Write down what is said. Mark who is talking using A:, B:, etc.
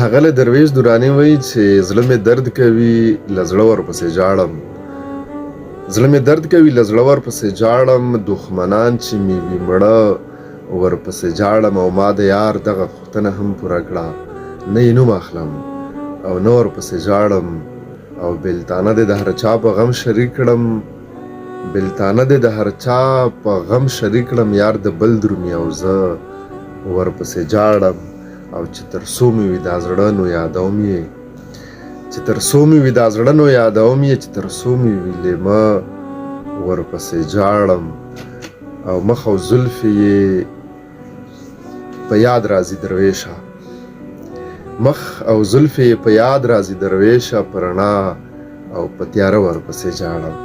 A: هغه له درویش دراني وایي چې زړه مې درد کوي له زړه ورپسې ژاړم. زړه مې درد کوي له زړه ورپسې ژاړم، دښمنان چې مې وي مړه ورپسې ژاړم، او ما د یار دغه غوښتنه هم پوره کړه، نه یې نوم اخلم او نه ورپسې ژاړم. او بېلتانه دې د هر چا په غم شریک کړم، بېلتانه دې د هر چا په غم شریک کړم، یار د بل درومي او زه ورپسې ژاړم. او چې تر څو مې وي دا زړه نو یادوم یې، چې تر څو مې وي دا زړه نو یادوم یې، چې تر څو مې وي لیمه ورپسې ژاړم. او مخ او زلفې یې په یاد راځي درویشه، مخ او زلفې یې په یاد راځي درویشه، په رڼا او په تیاره ورپسې ژاړم.